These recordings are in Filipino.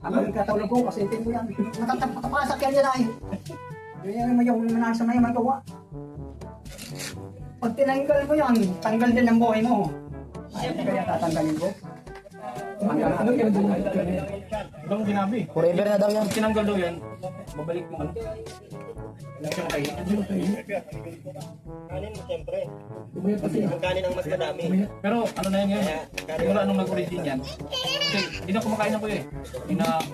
Ang katulog ko kasi tingin mo yan. Matatapasak yan yan ay. Yan yung manasa na yung magawa. Pag tinanggal mo yan, tanggal din ang buhay mo. Ayaw kaya tatanggalin ko. Anong ginabi? Forever na daw yan. Tinanggal daw yan. Babalik mo ano? Kanin mo siyempre. Ang kanin ang mas madami. Pero ano na yan ngayon? Siguro anong nag-origin yan? Kasi hindi na kumakain ako eh.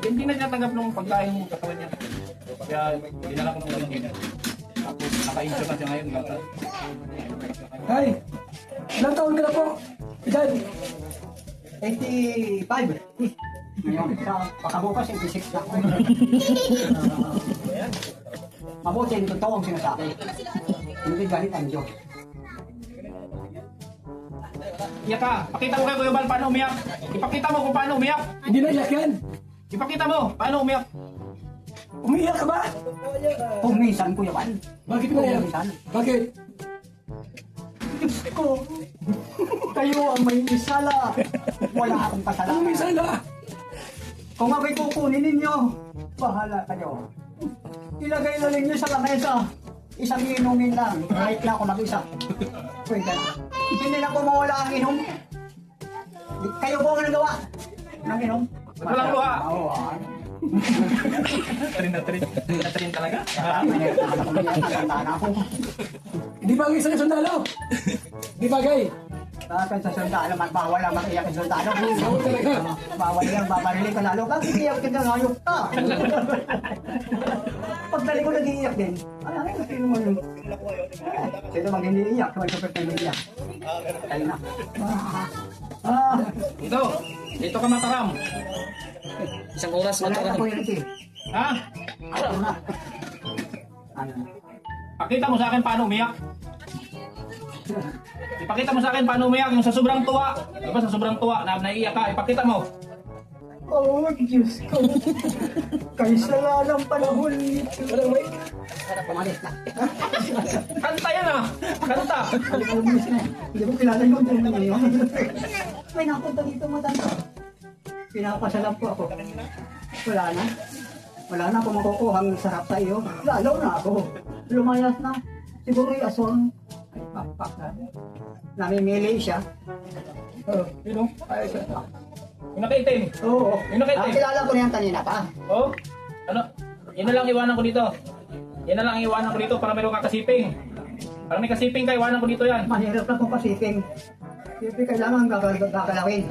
Hindi na tinatanggap ng pagkain ng katawan niya. Kaya dinala ko ng lalaki. Tapos naka-insure na siya ngayon. Ay, ilang taon ka na po? Edad? 85. Ngayon, sa pakabukas, 86 na ako. Mabuti, totoo ang sinasabi. Hindi galit ang Diyos. Iyak ka! Pakita mo kay Kuya Bal paano umiyak! Ipakita mo kung paano umiyak! Hindi na iyak yan. Ipakita mo paano umiyak! Umiiyak ka ba? Kung minsan, Kuya Juan. Bakit mo yan? Bakit? Diyos ko, kayo ang may misala. Wala akong Ano kasalanan. may sala? Kung ako'y kukunin ninyo, bahala kayo. Ilagay na ninyo sa lamesa. Isang inumin lang. Kahit na ako mag-isa. Pwede na. Hindi na po mawala ang inom. Kayo po ang nagawa ng inom. Walang luha. Oo. Natrin talaga? Tandaan ako. Hindi bagay sa sundalo. Hindi bagay. Bakit sa sundalo, bawal ang mag-iyak sa sundalo. Bawal talaga. Bawal yan, babariling ka lalo. Bakit iiyak ka na ngayok ka? Pagdali ko nag-iiyak din. Ay, sino man yun? Sino mang hindi iiyak? Kung ito pwede iiyak. Tayo na. Dito ka mataram. Isang oras Wala na na po yun, Chi. Ha? Ano na? Ano? Pakita mo sa akin paano umiyak. Ipakita mo sa akin paano umiyak yung sa sobrang tuwa. Diba sa sobrang tuwa na naiiyak ka, ipakita mo. Oh, Diyos ko. Kaysa nga ng panahon nito. Pumalis na. Kanta yan ah! Kanta! Hindi ko kilala yung tunay ngayon. May napunta dito matanda. Pinapasalam po ako. Wala na. Wala na akong makukuhang sarap sa iyo. Lalo na ako. Lumayas na. Siguro yung aswang. Ay, pakpak na. Namimili siya. Sino? Yung nakaitim. Oo. Yung nakaitim. Kilala ko na yan kanina pa. Oh? Ano? Yan na lang iwanan ko dito. Yan na lang iwanan ko dito para meron ka kasiping. Parang may kasiping ka, iwanan ko dito yan. Mahirap na kung kasiping. Siyempre kailangan gagalawin.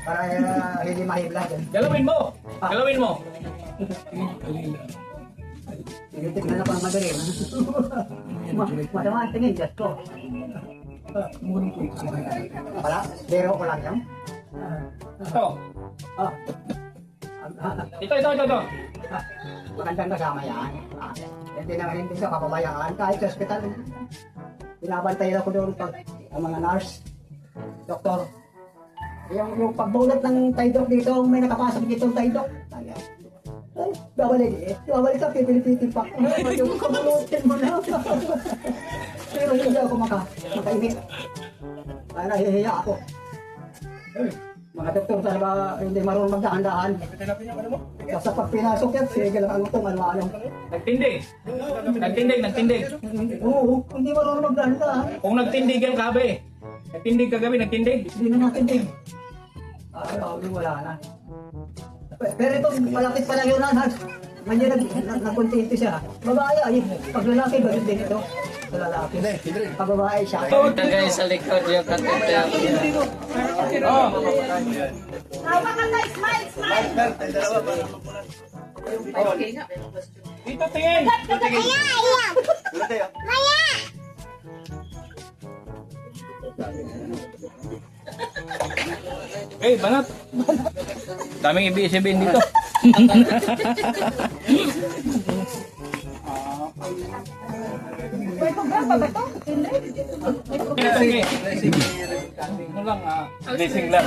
Para hindi mahibla din. Galawin mo! Galawin mo! Tignan ako ng madaling. Masama ang tingin, Diyos ko. Wala? Bero ko lang yan. Ito. Ah. Ito. Magandang kasama yan. Hindi naman hindi sa kapabayaan. Kahit sa hospital, binabantay ako doon pag ang mga nurse, doktor. Yung pagbunot ng taydok dito, may nakapasok dito ng taydok. Ay, babalik ka, pipilipitin pa. Yung kabunutin mo na. Pero hindi ako makaimik. Kaya nahihiya ako. Mga doktor talaga hindi marunong magdahan-dahan. Basta pag pinasok yan, sige lang ang utong ano-ano. Nagtindig. Oo, hindi marunong magdahan-dahan. Kung nagtindig yan kabe. Nagtindig kagabi, nagtindig. Hindi na natin din. Ay, wala na. Pero ito, malapit pa lang yun na. Ngayon nagkontento siya. Babae ay, pag lalaki ba din ito? Sa lalaki. Pag babae siya. Ito guys, sa likod yung content niya. Oh. Dito tingin. Eh, banat. Daming ibig-sabihin dito. May program pa ba ito? Sige. Ano lang, blessing lang.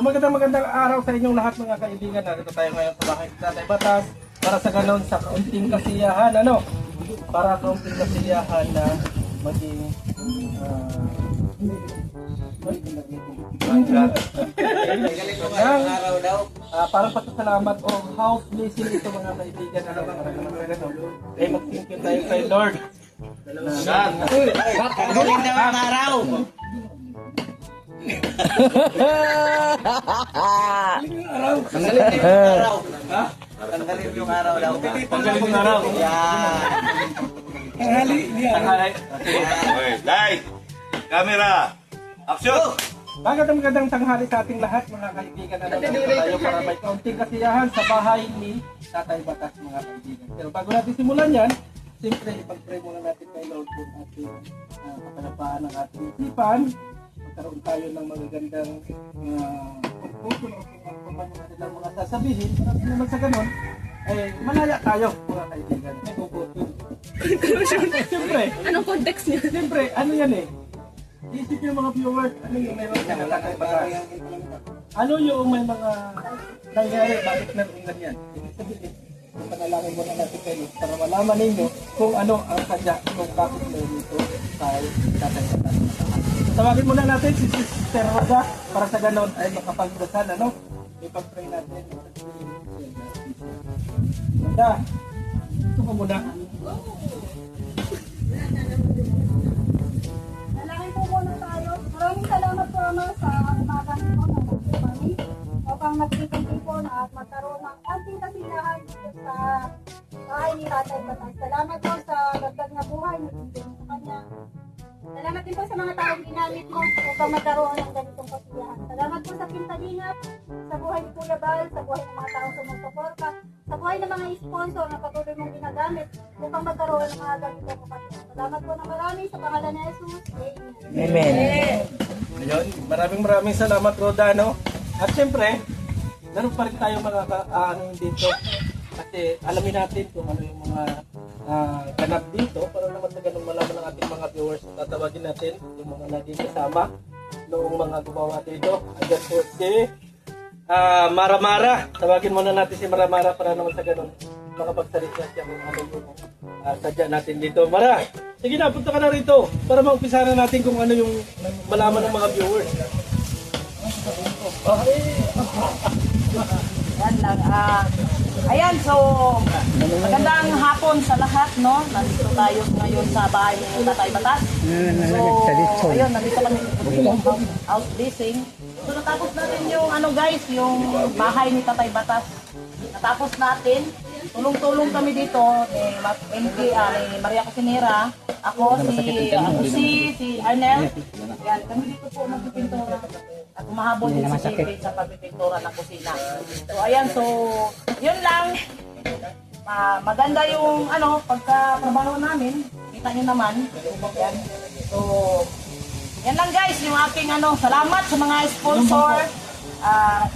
Magandang araw sa inyong lahat mga kaibigan. Narito tayo ngayon sa bahay ni Tatay Batas para sa ganon sa kaunting kasiyahan, ano? Para kaunting kasiyahan na maging Parang pasasalamat o house blessing ito mga kaibigan. Kaya mag-thank you tayo kay Lord. Galing daw ang araw. Tanggalin yung araw daw. Panggaling yung araw. Yan. Okay, light, camera, action! Magandang tanghali sa ating lahat mga kaibigan. Nandito tayo para may kaunting kasiyahan sa bahay ni Tatay Batas mga kaibigan. Pero bago natin simulan yan, siyempre ipag-pray muna natin kay Lord kung ating kapalapaan ng ating isipan. Magkaroon tayo ng magagandang conclusion o kung ano nilang mga sasabihin. Para naman sa ganun, malaya tayo mga kaibigan. May conclusion. Siyempre. Anong context niya? Siyempre, ano yan eh. Isip yung mga viewers, ano yung meron ka Tatay Batas? Ano yung may mga nangyari, bakit meron ganyan? Ibig sabihin, panalangin muna natin kayo para malaman ninyo kung ano ang sadya kung bakit meron ito tayo Tatay Batas. Tawagin muna natin si Sister Rosa para sa ganon ay makapagdasal, ano? Ipag-pray natin. Rosa, ito ka muna. Nalangin po muna tayo. Maraming salamat po Ama sa umagang po na kami upang magtipon-tipon at magkaroon ng konting kasiyahan dito sa bahay ni Tatay Batas. Salamat po sa dagdag na buhay na pinipin sa kanya. Salamat din po sa mga taong ginamit mo upang magkaroon ng ganitong kasiyahan. Salamat po sa Pintalingap, sa buhay ni Kuya Bal, sa buhay ng mga taong sumusuporta, sa buhay ng mga sponsor na patuloy mong ginagamit upang magkaroon ng mga ganitong kasiyahan. Salamat po ng marami sa pangalan ni Jesus. Amen. Ayun, maraming salamat Roda, no? At siyempre, naroon pa rin tayo mga dito. Kasi alamin natin kung ano yung mga ganap dito para naman sa ganun malaman ng ating mga viewers. Tatawagin natin yung mga naging kasama noong mga gumawa dito. Ayan po si Mara. Tawagin muna natin si Mara para naman sa ganun makapagsalita siya kung ano yung sadya natin dito. Mara, sige na, punta ka na rito para maumpisa na natin kung ano yung malaman ng mga viewers. Yan lang. Ayan, so magandang hapon sa lahat, no? Nandito tayo ngayon sa bahay ni Tatay Batas. So, ayun, nandito kami sa house blessing. So, natapos natin yung guys, yung bahay ni Tatay Batas. Natapos natin. Tulong-tulong kami dito ni Maria Cosinera, ako, si Arnel. Yan, kami dito po nagpipintura. At umahabol din si JP sa pagpipintura ng kusina. So ayan, so yun lang. Maganda yung pagkatrabaho namin. Kita nyo naman. Yan. So yan lang guys, yung aking salamat sa mga sponsor.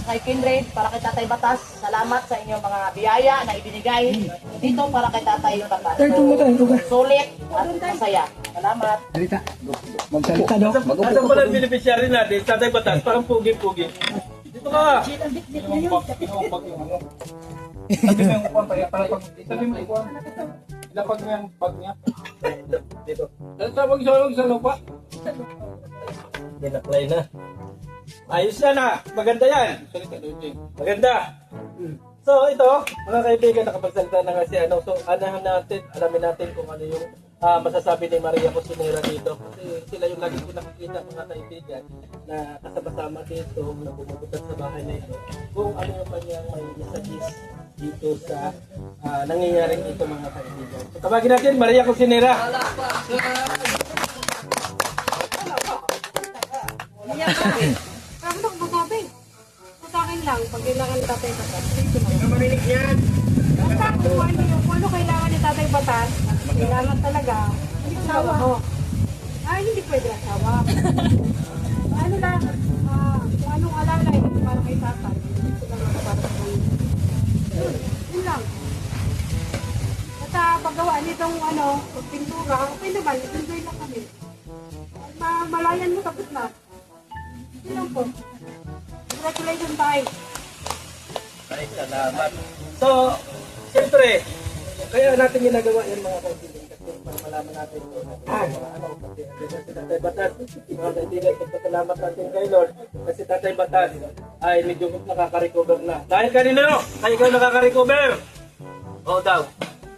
Kay Kindred, para kay Tatay Batas, salamat sa inyong mga biyaya na ibinigay dito para kay Tatay Batas. So, sulit at masaya. Salamat. Magsalita daw. Asan pala ang beneficiary natin, Tatay Batas, parang pugi-pugi. Dito ka! Sabi mo yung upuan, sabi mo yung upuan. Ilapag niya yung bag niya. Dito. Tawag sa lupa. Din-apply na. Ayos na. Maganda yan. Maganda. So ito, mga kaibigan, nakapagsalita na nga si So alamin natin kung ano yung masasabi ni Maria Cosinera dito. Kasi sila yung lagi ko nakikita, mga kaibigan, na kasama-sama dito, na bumubutas sa bahay na ito. Kung ano yung kanyang may messages dito sa nangyayaring dito, mga kaibigan. So tawagin natin, Maria Cosinera. Ano ba sabi? Sa akin lang, pag kailangan ni Tatay Batas. Marinig yan. Basta kung ano kailangan ni Tatay Batas, kailangan talaga, hindi asawa ko. Hindi pwede asawa. Ano lang, kung anong alalay para kay Tatay, ito lang ako para sa kanya. Yun lang. Basta paggawa nitong pintura, okay naman, enjoy lang kami. Malayan mo tapos na. Yun lang po. Congratulations tayo. Ay, salamat. So, siyempre, kaya natin ginagawa yan mga kaibigan kasi para malaman natin kung kasi si Tatay Batas, mga kaibigan, salamat natin kay Lord kasi Tatay Batas ay medyo nakaka-recover na. Dahil kanino? Ay ikaw nakaka-recover! Oo daw.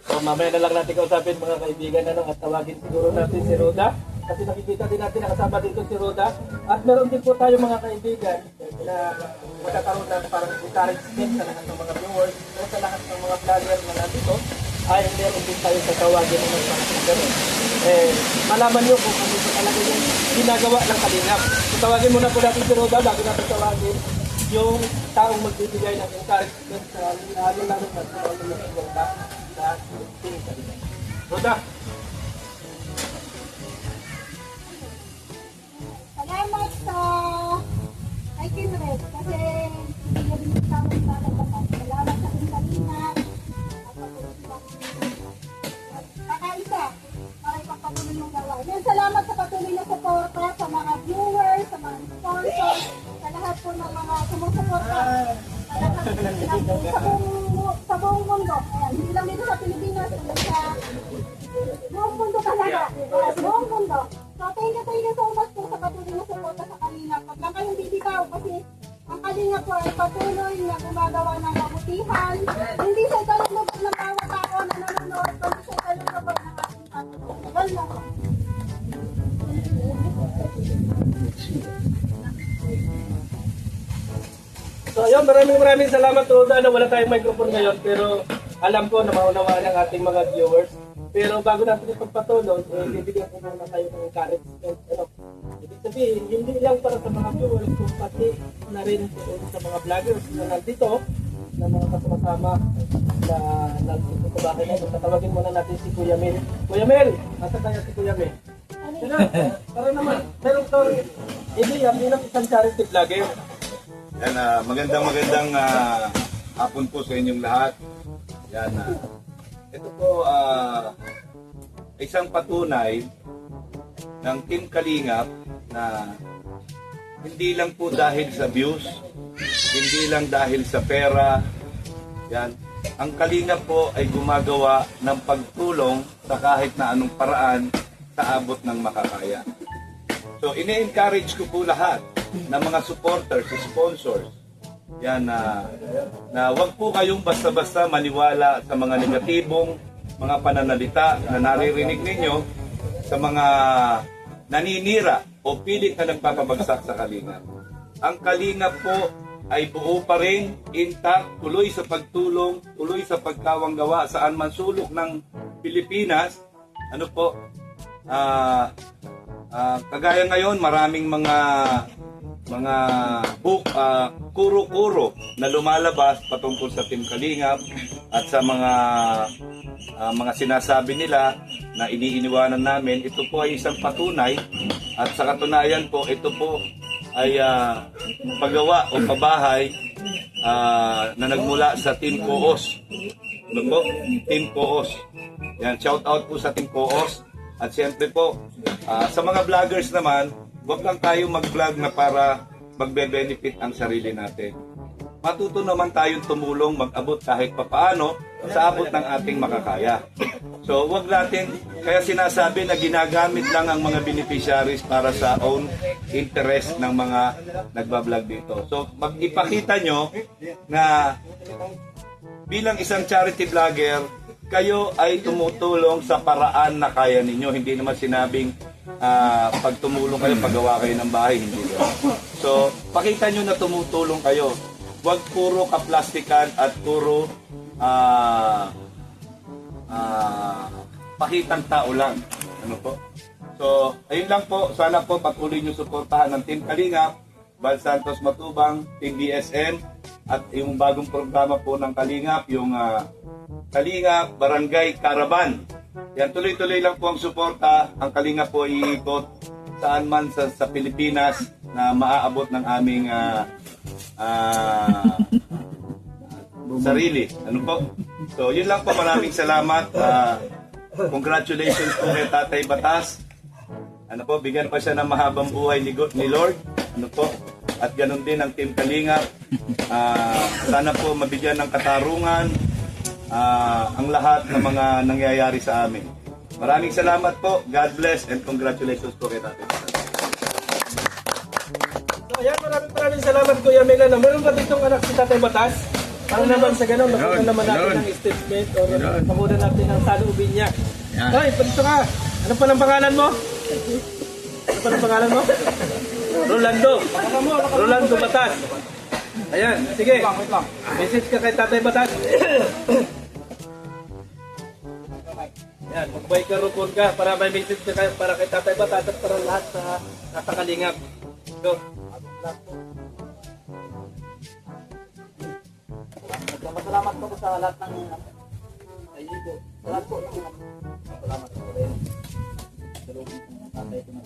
So mamaya na lang natin kausapin mga kaibigan at tawagin siguro natin si Roda kasi nakikita din natin nakasama dito si Roda at meron din po tayo mga kaibigan na magkakaroon ng parang encouragement sa lahat ng mga viewers o sa lahat ng mga vlogger na nandito ay meron din tayo sa tawagin ng mga ganun. Malaman nyo kung ano sa talaga yung ginagawa ng Kalingap. So tawagin muna po natin si Roda bago natin tawagin yung taong magbibigay ng encouragement sa lalo na sa Roda. Salamat sa kay Kinred kasi hindi sa amin talaga. Salamat sa Kintalina. Kakaisa para ipagpatuloy yung gawain. Yan, salamat sa patuloy na suporta sa mga viewers, sa mga sponsors, sa lahat po ng mga sumusuporta. Sa buong mundo. Ayan, hindi lang dito sa Pilipinas, kundi sa buong mundo talaga. Buong mundo. So, thank you so much po sa patuloy na suporta sa Kalingap. Pag lang kayong bibitaw kasi ang Kalingap po ay patuloy na gumagawa ng kabutihan. Hindi sa kalulubog ng bawat tao na nanonood, kundi sa kalulubog ng ating patuloy. Wala. So ayun, maraming salamat Roda na wala tayong microphone ngayon pero alam ko na maunawaan ng ating mga viewers. Pero bago natin ipagpatuloy, bibigyan ko muna tayo ng encouragement. Ibig sabihin, hindi lang para sa mga viewers, kung pati na rin sa mga vloggers na nandito, na mga kasama-sama na nandito sa bahay na ito. Tatawagin muna natin si Kuya Mel. Kuya Mel! Nasa kaya si Kuya Mel? Sino? Para naman, meron to, idea bilang isang charity vlogger. Yan, magandang hapon po sa inyong lahat. Yan, ito po isang patunay ng Team Kalingap na hindi lang po dahil sa views, hindi lang dahil sa pera. Yan, ang Kalingap po ay gumagawa ng pagtulong sa kahit na anong paraan sa abot ng makakaya. So, ine-encourage ko po lahat ng mga supporters, sponsors, yan na wag po kayong basta-basta maniwala sa mga negatibong mga pananalita na naririnig ninyo sa mga naninira o pilit na nagpapabagsak sa Kalingap. Ang Kalingap po ay buo pa rin, intact, tuloy sa pagtulong, tuloy sa pagkawanggawa saan man sulok ng Pilipinas. Ano po, kagaya ngayon maraming mga kuro-kuro na lumalabas patungkol sa Team Kalingap at sa mga sinasabi nila na iniiwanan namin. Ito po ay isang patunay at sa katunayan po ito po ay paggawa o pabahay na nagmula sa Team Koos. Ano po? Team Koos. Yan, shout out po sa Team Koos. At siyempre po sa mga vloggers naman, huwag lang tayo mag-vlog na para magbe-benefit ang sarili natin. Matuto naman tayong tumulong, mag-abot kahit papaano sa abot ng ating makakaya. So, huwag natin, kaya sinasabi na ginagamit lang ang mga beneficiaries para sa own interest ng mga nagbablog dito. So, ipakita nyo na bilang isang charity vlogger, kayo ay tumutulong sa paraan na kaya ninyo. Hindi naman sinabing pag tumulong kayo, paggawa kayo ng bahay, hindi ba? So, pakita nyo na tumutulong kayo. Huwag puro kaplastikan at puro pakitang tao lang. Ano po? So, ayun lang po. Sana po patuloy nyo suportahan ng Team Kalingap, Val Santos Matubang, Team BSN, at yung bagong programa po ng Kalingap, yung Kalingap Barangay Caravan. Yan, tuloy-tuloy lang po ang suporta. Ang Kalingap po iikot saan man sa Pilipinas na maaabot ng aming sarili. Ano po? So, yun lang po. Maraming salamat. Congratulations po kay Tatay Batas. Ano po, bigyan pa siya ng mahabang buhay ni Lord. Ano po? At ganun din ang Team Kalingap. Sana po mabigyan ng katarungan ang lahat ng mga nangyayari sa amin. Maraming salamat po. God bless and congratulations po kay Tatay Batas. So ayan, maraming salamat Kuya Mela. Meron ba ditong anak si Tatay Batas? Para naman sa ganun, makuha naman natin ng statement o makuha natin ng salubin niya. Hoy, dito ka. Ano pa ng pangalan mo? Ano pa ng pangalan mo? Rolando. Rolando Batas. Ayan, sige. Message ka kay Tatay Batas. Ayan, magbay ka rupon ka para may message ka para kay Tatay Batas at para lahat sa nakakalingap. Go. Salamat po sa lahat ng kaibigan. Salamat po. Salamat po rin. Salubin po ng tatay ko na.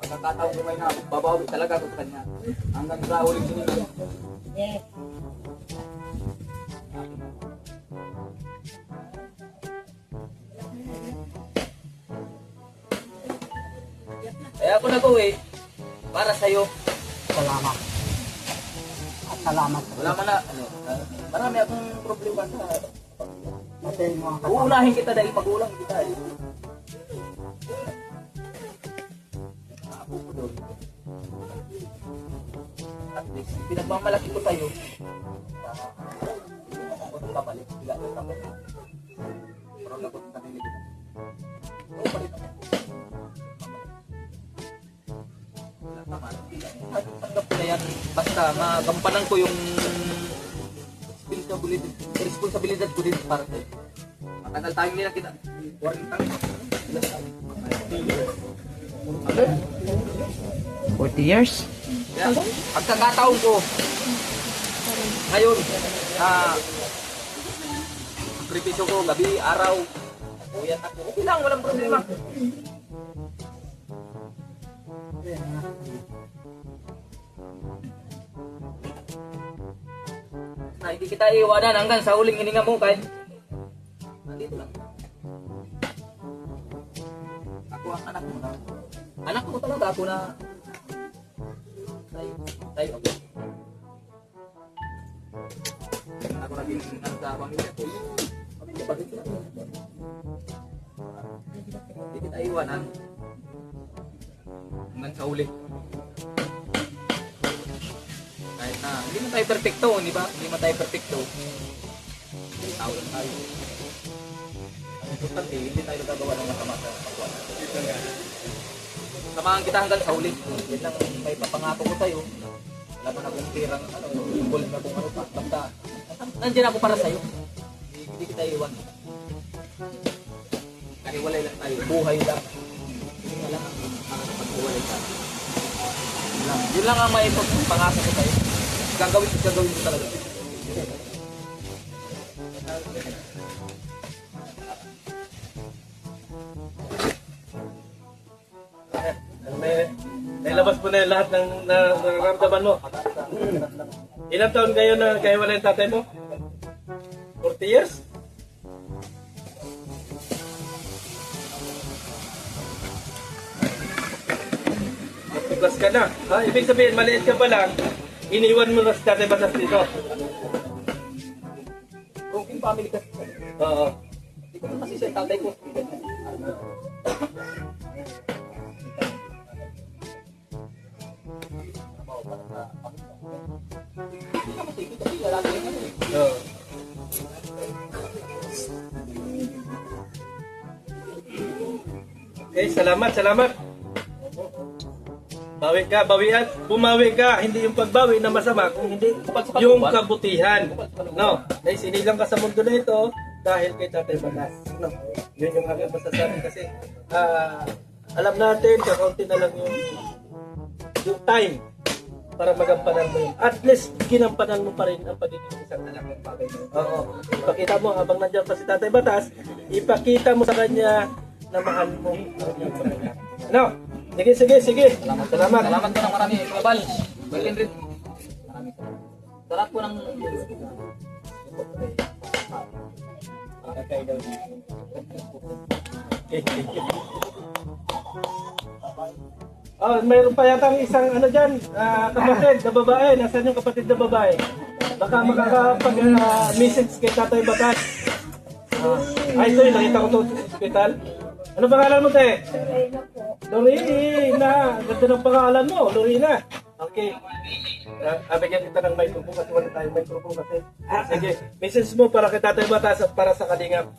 Pagkakataon ko kayo na babawi talaga ako sa kanya. Hanggang sa uling sinigil. Kaya ako nag-uwi para sa'yo. Salamat. At salamat. Wala man na, marami akong problema sa Pati yung mga uunahin kita dahil pag-ulang kita eh. Ako ko doon. At least, pinagmamalaki ko sa'yo. Kung babalik, sila ko tapos. Pero lagot sa kanila. Oo, balik ako. Wala naman. Tanggap ko na yan. Basta magampanan ko yung responsibilidad ko din para sa'yo. Matagal tayo nila kita. 40 years? Kaya, pagkakataon ko, ngayon, sakripisyo ko, gabi, araw, uyan ako, okay lang, walang problema. Na hindi kita iiwanan hanggang sa huling hininga mo, kahit nandito lang. Ako ang anak mo na. Anak mo talaga ako na tayo ako. Ako naging nasa pamilya ko. Pamilya bakit sila? Hindi kita iwanan hanggang sa huli. Kahit na hindi man tayo perfecto, di ba? Hindi man tayo perfecto. Tao lang tayo. Ang importante, hindi tayo nagagawa ng masama sa kapwa natin. Samahan kita hanggang sa huli. Yan lang may papangako ko sa'yo. Wala man akong pirang, symbol na kung ano pa. Basta, nandiyan ako para sa'yo. Hindi kita iwan. Kaniwalay lang tayo. Buhay lang. Hindi nga lang ang pagbuwalay tayo. Yun lang ang may pangako ko sa'yo. Gagawin ko talaga. Nailabas mo na yung lahat ng nararamdaman mo. Ilang taon kayo na kayo wala yung tatay mo? 40 years? Plus ka na. Ibig sabihin, maliit ka pa lang, iniwan mo na si Tatay Batas dito. Broken family kasi. Oo. Hindi ko kasi siya tatay ko. Oo. Okay, salamat. Bawi ka, bawian. Bumawi ka, hindi yung pagbawi na masama, kung hindi yung kabutihan. No, dahil sinilang ka sa mundo na ito dahil kay Tatay Batas. No, yun yung aking masasabi kasi alam natin, kakaunti na lang yung time para magampanan mo yun. At least, ginampanan mo pa rin ang pagiging isang anak ng bagay mo. Oo. Ipakita mo, habang nandiyan pa si Tatay Batas, ipakita mo sa kanya na mahal mo ang iyong pamilya. No? Sige. Salamat. Salamat po ng marami. Kabal. Baitin rin. Maraming salamat. Salamat po ng... Oh, mayroon pa yata isang ano dyan, kapatid na babae. Nasaan yung kapatid na babae? Baka makakapag-message kay Tatay Batas. Ay, ito yung nakita ko ito sa hospital. Ano pangalan mo, te? Lorena po. Lorena. Ganda ng pangalan mo, Lorena. Okay. Bigyan kita ng microphone kasi wala tayong microphone kasi. Sige, message mo para kay Tatay Batas at para sa Kalingap.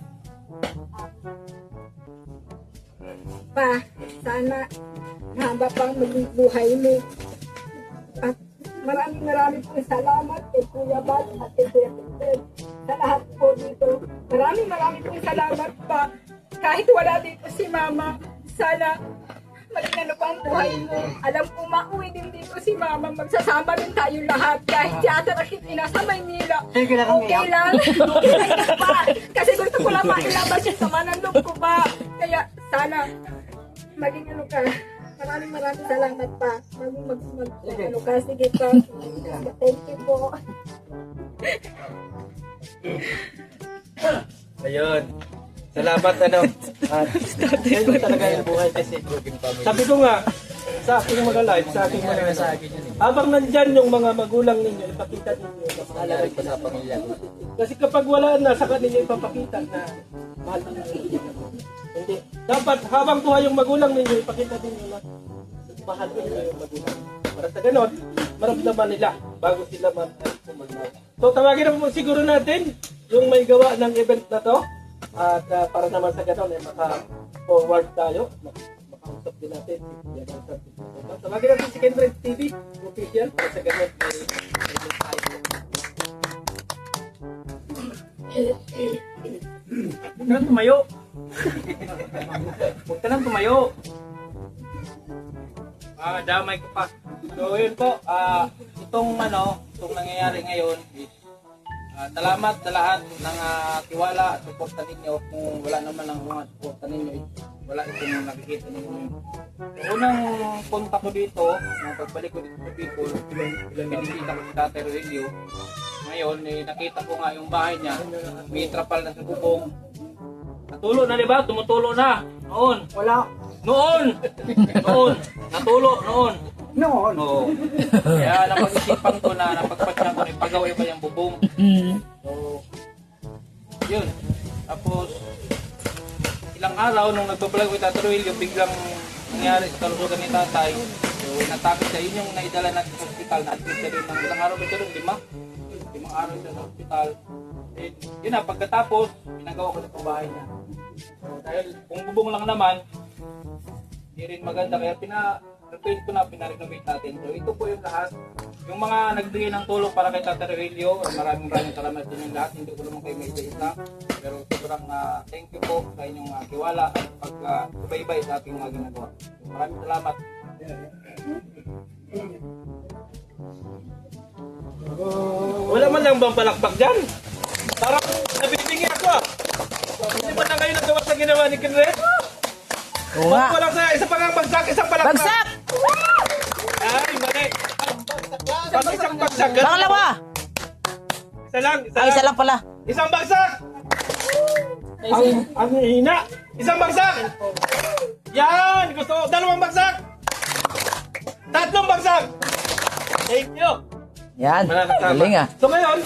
Pa, sana mahaba pang maging buhay mo. At maraming pong salamat kay Kuya Bal at kay Kuya Peter sa lahat po dito. Maraming pong salamat pa. Kahit wala dito si Mama, sana maging pa ang buhay mo. Alam ko mauwi din dito si Mama. Magsasama rin tayo lahat. Kahit tiyata nakikita sa Maynila. Okay lang. Okay lang pa. Kasi gusto ko lang mailabas yung sama ng loob ko pa. Kaya sana maging ka. Maraming salamat pa. Maging ka. Sige pa. Thank you po. Ayun. Salamat At yun talaga yung buhay kasi. Sabi ko nga, sa aking mga live, sa aking mga habang nandyan yung mga magulang ninyo, ipakita ninyo na mahalaga pa sa pamilya. Kasi kapag wala na, saka ninyo ipapakita na mahal ninyo. Hindi. Dapat habang buhay yung magulang ninyo, ipakita ninyo na mahal ninyo yung magulang. Para sa ganon, maramdaman nila bago sila mag-mahal. So tawagin na po siguro natin yung may gawa ng event na to. At para naman sa ganon, maka-forward tayo. Makausap din natin. Tawagin natin si Kendred TV official. Para sa ganon, Huwag ka nang tumayo. Huwag ka nang tumayo. Damay ko pa. So yun po, itong nangyayari ngayon is salamat sa lahat ng tiwala at suporta ninyo. Kung wala naman ang mga suporta ninyo, wala itong nakikita ninyo. Unang punta ko dito, nung pagbalik ko dito sa Bicol, pinisita ko si Tatay Rogelio. Ngayon, nakita ko nga yung bahay niya, may trapal na sa bubong. Natulo na, di ba? Tumutulo na. Noon. Wala. Noon. Natulo noon. Noon. Oo. Kaya napag-isipan ko na napagpatyan ko na ipagawa ba yung bubong. So, yun. Tapos, ilang araw nung nagbablog ko Tatay Rogelio, biglang nangyari sa kalusugan ni Tatay. So, natakot siya. Yun yung naidala natin sa hospital. Na-admit siya rin ng ilang araw ba siya rin? 5? 5 araw siya sa hospital. And, yun na, pagkatapos, pinagawa ko sa bahay niya. So, dahil kung bubong lang naman, hindi rin maganda. Kaya pinarenovate ko na, pinarenovate natin. So, ito po yung lahat. Yung mga nagbigay ng tulong para kay Tatay Rogelio, maraming salamat din yung lahat. Hindi ko naman kayo may isa. Pero sobrang thank you po sa inyong tiwala at pag-subaybay sa ating mga ginagawa. So, maraming salamat. wala man lang bang palakpak dyan? Parang nabibingi ako Hindi ba na kayo nagawa sa ginawa ni Kendred? Oo nga. Walang sa isang bagsak, isang palakpak. Bagsak! Ay, mali. Pag isang bagsak. Pangalawa! Isa lang pala. Isang bagsak! Ang hina. Isang bagsak! Yan! Gusto ko. 2 bagsak! 3 bagsak! Thank you! Yan. Galing ah. So ngayon,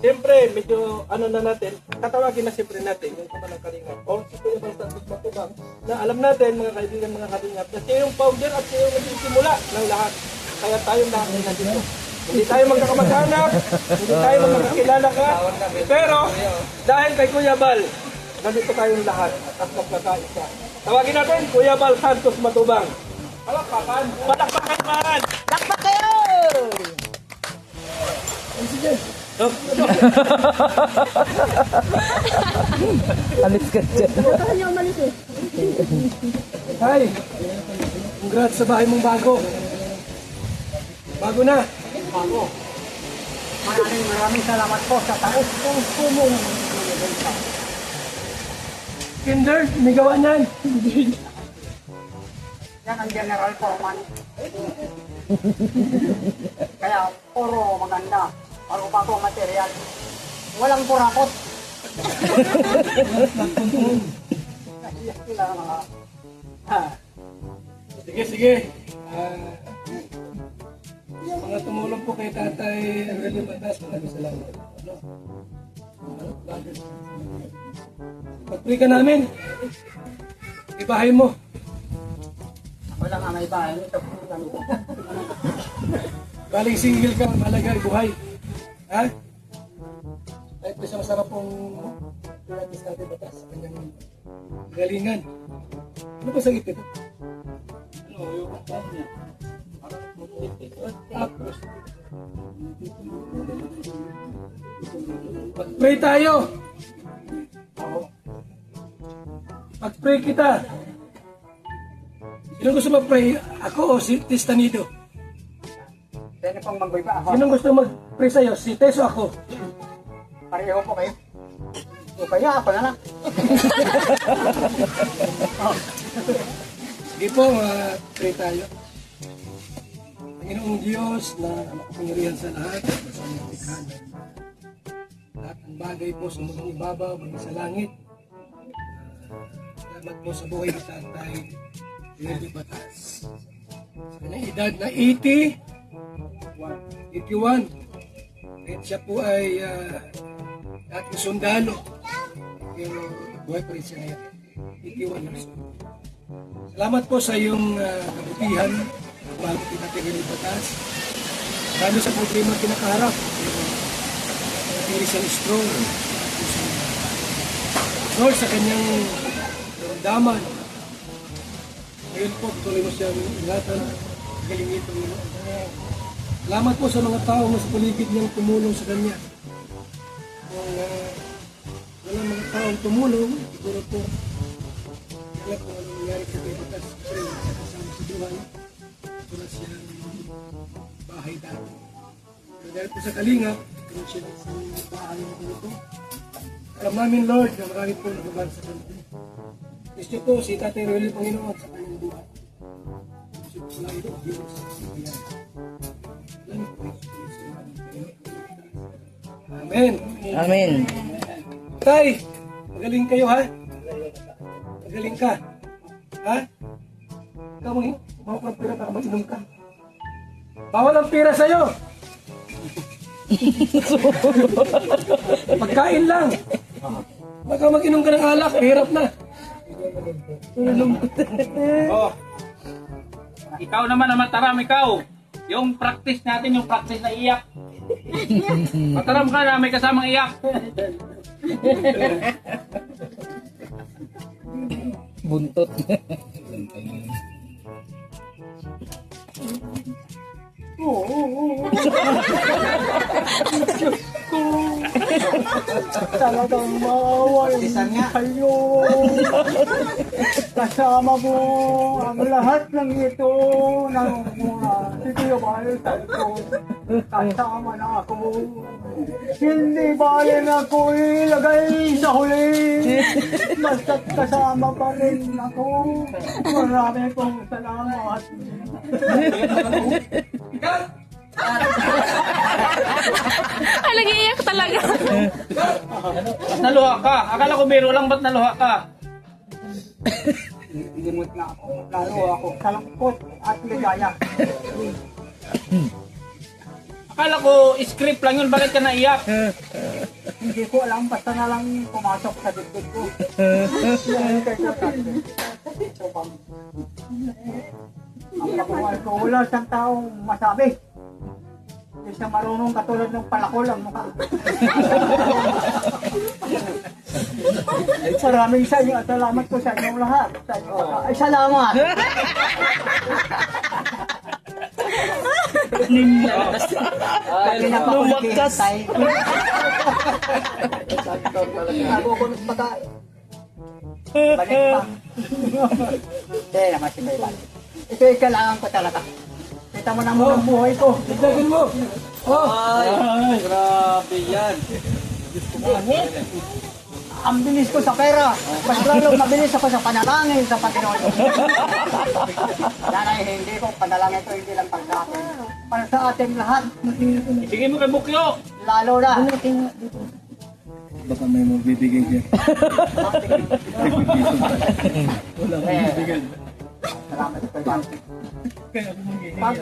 siyempre, medyo na natin, tatawagin na siyempre natin yung Kamanang Kalingap. O si Kuya Bal Santos Matubang, na alam natin, mga kaibigan, mga Kalingap, na siya yung founder at siya yung nagsisimula ng lahat. Kaya tayong lahat ay nandito. Hindi tayo magkakamag-anak, hindi tayo magkakilala ka. Pero, dahil kay Kuya Bal, nandito tayong lahat at magkakaisa. Tawagin natin, Kuya Bal Santos Matubang. Palakpakan! Palakpakan man! Lakpak kayo! Alis ka dyan. Hi! Congrats sa bahay mong bago. Bago na. Bago. Maraming salamat po sa taos-puso mong binibenta. Kinder, may gawa niyan. Yan ang General Foreman. Kaya puro maganda. Puro bago material. Walang purakot. Sila mga... Sige, sige. Mga tumulong po kay Tatay Aurelio Batas, maraming salamat. Pag-pray ka namin, ibahay mo. Wala nga may bahay. Ito po kami. Baling single ka, malaga, buhay. Ha? Kahit pa siya masarap pong pilates natin Batas sa kanyang galingan. Ano ba sa ipit? Ano, yung ano niya? Parang Tapos, pag-pray tayo. Pag-pray kita. Sino gusto mag-pray? Ako o si Tistanido? Pwede pong mag-pray pa ako. Sino gusto mag-pray sa'yo? Si Tess o ako? Pareho po kayo. O kaya ako na lang. Sige po, pray tayo. Panginoong Diyos na makapangyarihan sa lahat, sa mga tikhan. Lahat ng bagay po sa mundong ibabaw, mga sa langit. Salamat po sa buhay ni Tatay Aurelio Batas. Sa kanyang edad na 81. Kahit siya po ay dating sundalo. Pero buhay pa rin siya ngayon. 81 years old. Salamat po sa iyong kabutihan bago Tatay Aurelio Batas. Lalo sa problema kinakaharap. Natiri siyang strong. Lord, sa kanyang daman. Ngayon po, tuloy mo siyang ingatan. Galing ito. Salamat po sa mga tao na sa paligid niyang tumulong sa kanya. Kung walang mga taong tumulong, siguro po, kaya kung anong nangyari sa Aurelio Batas, kasi kasama sa buhay, wala siyang bahay dati. Pero dahil po sa Kalingap, kung siya sa bahay na po. Alam namin, Lord, na marami po nagabal sa kanila. Gusto po si Tatay Aurelio Panginoon sa kanyang buhay. Gusto po lang ito, Diyos sa sibihan. Alam po, Amen. Amen. Tay, magaling kayo ha? Magaling ka. Ha? Ikaw mga pira ka, mag-inom ka. Bawal ang pira sa'yo. Pagkain lang. Baka mag-inom ka ng alak, hirap na. Oh. Ikaw naman na mataram, ikaw. Yung practice natin, yung practice na iyak. Mataram ka na, may kasamang iyak. Buntot. Talagang mawal kayo. Kasama mo ang lahat ng ito ng mga sitiyabal sa ito. Kasama na ako. Hindi bali na ako ilagay sa huli. Basta't kasama pa rin ako. Marami pong salamat. Ay, nag-iiyak talaga. Naluha ka. Akala ko biro lang, ba't naluha ka? Limot na ako. Lalo ako. Salangkot at ligaya. Akala ko script lang yun, bakit ka naiyak? Hindi ko alam. Basta na lang pumasok sa dibdib ko. Ang kabuhay ko, wala siyang taong masabi. Hindi siya marunong katulad ng palakol ang mukha. Maraming sa inyo at salamat po sa inyong lahat. Ay, salamat! Lumakas. Nagugulos pa tayo. Balik pa. Hindi naman si Bay balik. Ito yung kailangan ko talaga. Kita mo na muna ang buhay ko. Tignan mo. Oh. Ay, grabe yan. Ang bilis ko sa pera. Mas lalo mabilis ako sa panalangin sa Panginoon. Yan ay hindi ko panalangin ito hindi lang para sa atin. Para sa ating lahat. Sige mo kay Bukyo. Lalo na. Baka may magbibigay dyan. Wala akong bibigyan. salamat sa pagbantik. Pag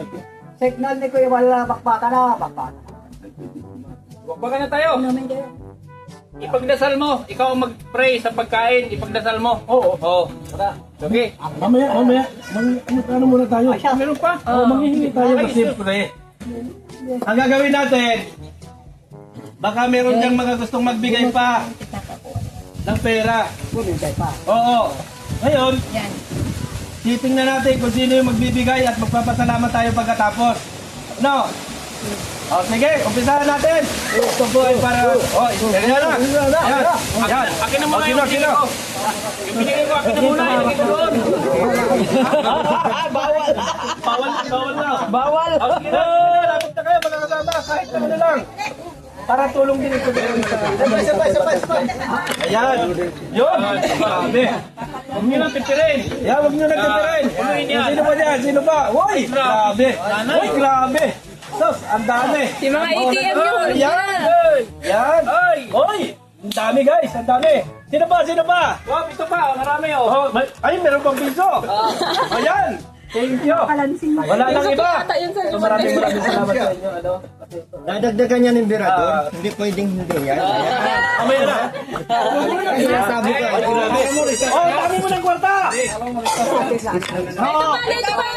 signal ni Kuya wala bakbaka na, bakbaka. Baka na tayo. Ipagdasal mo. Ikaw ang mag-pray sa pagkain. Ipagdasal mo. Oo. Oo. Okay. Mamaya. Ano muna tayo? Meron pa? Manghihingi tayo Ay, kasi pre. Ang gagawin natin, baka meron diyang mga gustong magbigay pa ng pera. Bumintay pa. Oo. Ngayon, titingnan natin kung sino yung magbibigay at magpapasalamat tayo pagkatapos. No? O sige, umpisahan natin. Ito po ay para... O, yan na. Yan. Akin na muna yung Sino? Yung binigay ko, akin na muna. Ilagay ko doon. Bawal na. Bawal. O sige na. Lapit na kayo, mga kasama. Kahit na ano lang. Para tulong din ito. Sabay. Ayan. Yun. Sabi. Huwag nyo lang pipirin. Yan, huwag nyo nagtipirin. Sino ba dyan? Sino ba? Uy, grabe. Uy, grabe. Sos, ang dami. Yung mga ATM nyo. Yan. Yan. Uy, ang dami guys, ang dami. Sino ba? Wow, ito pa. Marami oh. Oh, ay, meron pang piso. Ayan. Thank you. Wala nang iba. So, maraming salamat sa inyo. Ano? Dadagdagan niya ng Emperador. Hindi pwedeng hindi yan. Amaya na. Sinasabi ko. Oh, dami mo ng kwarta. Oo.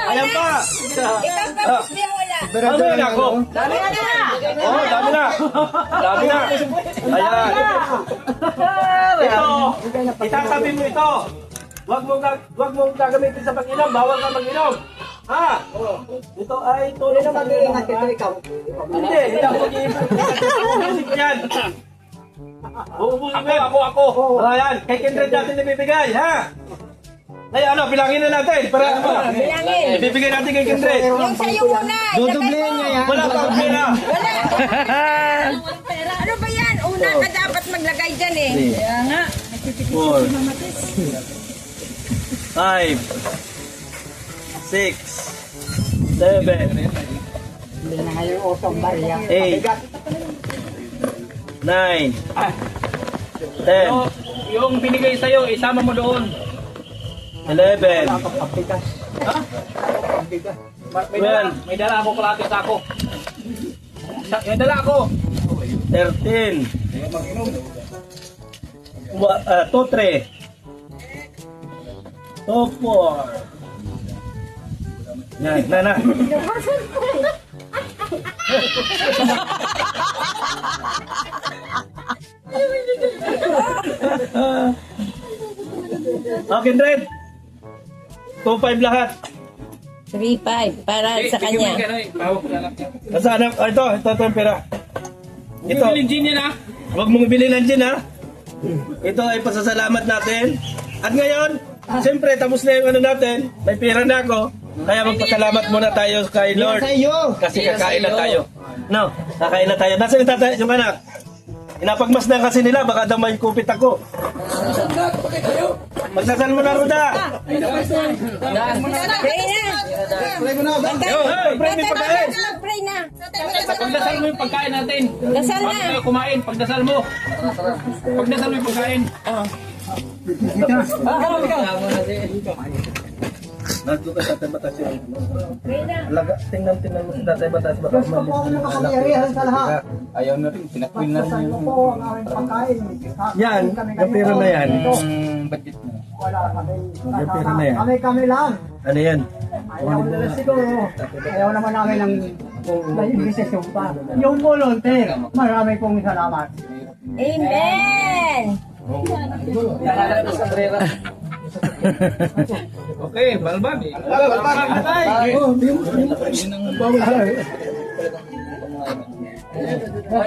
Ayan pa. Amaya na ako. Dami na na! Oh, dami na. Ayan. Ito. Itatabi mo ito. Huwag mong gagamitin sa pag-inom. Bawal ka mag-inom. Ha? Ito ay tulong Sino sa mag-iingat ito ikaw? Hindi ako mag-iingat. Uubusin ko yan. Uubusin ko yan. Ako. Ayan. Kay Kindred natin ibibigay, ha? Ay, ano, bilangin na natin. Para ano? Bilangin. Ibibigay natin kay Kindred. Yung sa'yo muna. Dudublihin niya yan. Wala pa pera. Ano ba yan? Una ka dapat maglagay dyan eh. Kaya nga. 4 5 6 7 Hindi na ngayon usong bariya. 8 9 10 Yung binigay sa'yo, isama mo doon. 11 Papigas. Ha? May dala ako kalahati sa ako. May dala ako. 13 2 3 2 4 Yan, na. Okay, Dred. 2-5 lahat. 3-5 para sa kanya. Nasaan na? Ito yung pera. Ito. Bilhin gin yan ha. Huwag mong bilhin ng gin, ha? Ito ay pasasalamat natin. At ngayon, siyempre, tapos na yung ano natin. May pera na ako. Kaya magpasalamat muna tayo kay Lord. Kasi kakain na tayo. No, kakain na tayo. Nasaan yung tatay, yung anak? Inapagmas na kasi nila, baka daw may kupit ako. Magdasal mo na, Ruda. Pray na. Hey, pray mo pagkain. Pray na. Pagdasal mo yung pagkain natin. Dasal na. Bago tayo kumain, pagdasal mo. Pagdasal mo yung pagkain. Nandito ka sa tatay batas yun. Alaga, tingnan mo sa tatay batas. Baka Gusto po ako ng makapangyarihan sa lahat. Ayaw na rin, pinakwil na rin Pasayo yung po ang aming pagkain. Yan, yung pera na yan. budget mo. Wala kami. Yung pera na yan. Kami lang. Ano yan? Ayaw nila siguro. Ayaw naman namin ng desisyon pa. Yung volunteer, marami pong salamat. Amen. Okay, balbag.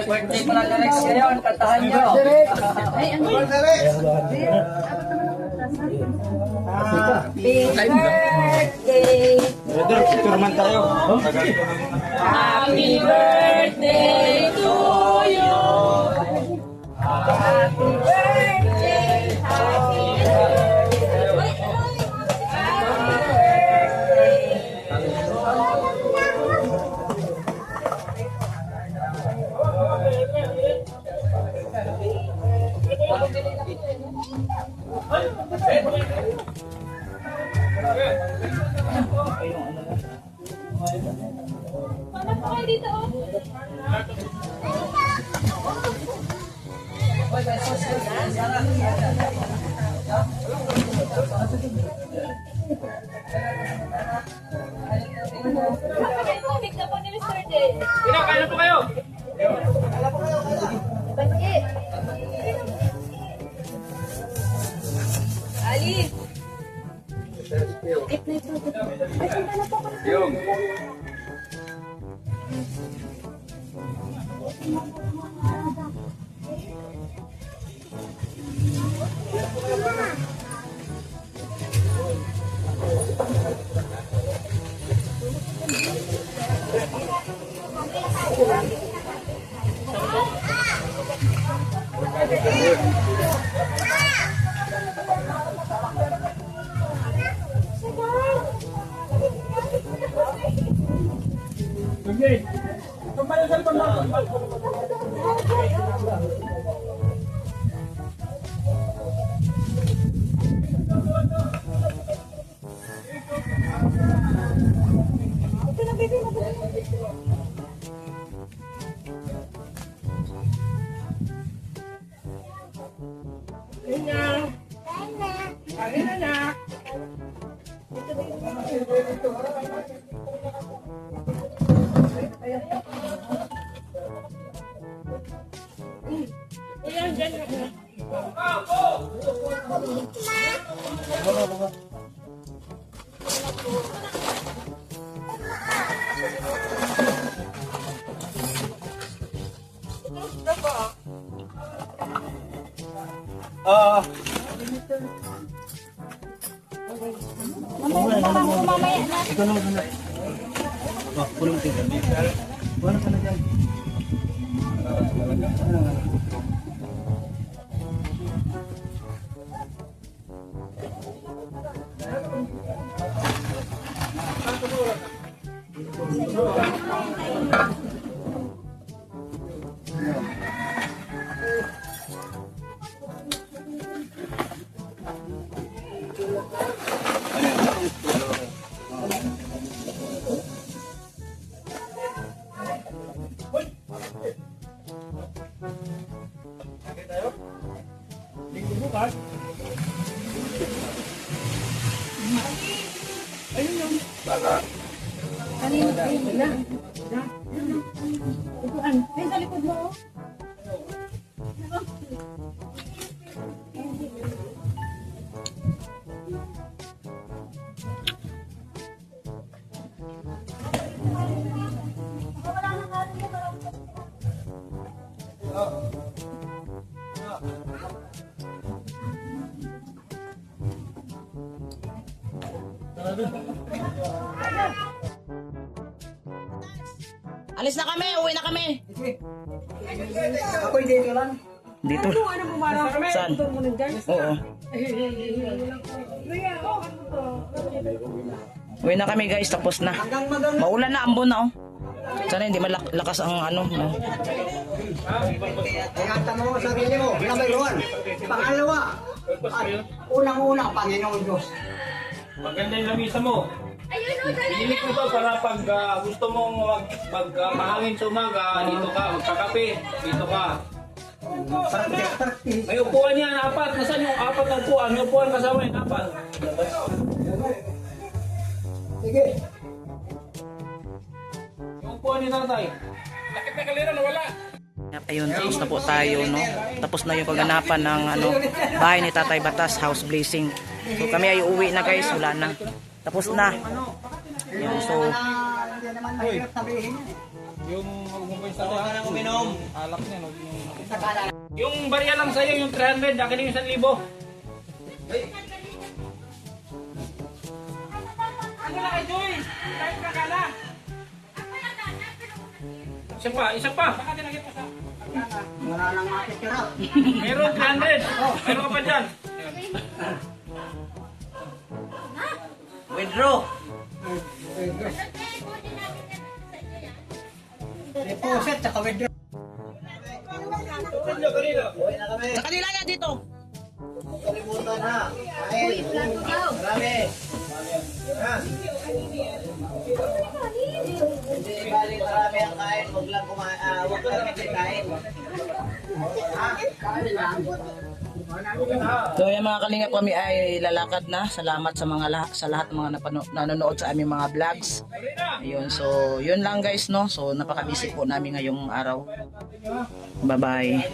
Birthday mo lang next ngayon, kantahan nyo. Happy birthday. Happy birthday to you. Happy birthday. Happy dito. May tubig na po ni Mr. J. Kaya na po kayo. Bati. Ali. Tip na ito. Ay, punta na po ako. Yung. Okay. Tumbay yung cellphone mo. Alis na kami, uwi na kami. Ako'y dito lang. Dito. Saan? Oo. Uwi na kami guys, tapos na. Maulan na, ambon na oh. Sana hindi malakas ang ano. No? Ingatan mo ang sarili mo, number 1. Pangalawa, at unang-unang Panginoon Diyos. Maganda yung lamisa mo. Inilit mo ba para pag gusto mong mahangin sa umaga, dito ka, magkakape, dito ka. May upuan yan, 4. Nasaan yung 4 na upuan? May upuan kasama yung 4. Sige. Yung upuan ni tatay. Lakit na kalira, nawala. Ayun, tapos na po tayo, no? Tapos na yung kaganapan ng ano, bahay ni Tatay Batas, house blazing. So kami ay uuwi na guys, wala na. Tapos na. Yun, so, Hindi naman mahirap sabihin. Yung magmumay sa akin, uminom. Alak niya, no? Yung barya lang sa'yo, yung 300, akin yung 1,000. Ano na kay Joy? Kahit kakala. Isa pa. Wala nang matitira. Meron 300. Meron ka pa dyan. withdraw. Deposit, tsaka withdraw. Sa kanila na dito. Kalimutan ha. Ay, marami. Ha? Hindi balik marami ang So yung mga kalingap, kami ay lalakad na. Salamat sa mga sa lahat ng mga nanonood sa aming mga vlogs. Ayun, so yun lang guys, no. So napaka-busy po namin ngayong araw. Bye-bye.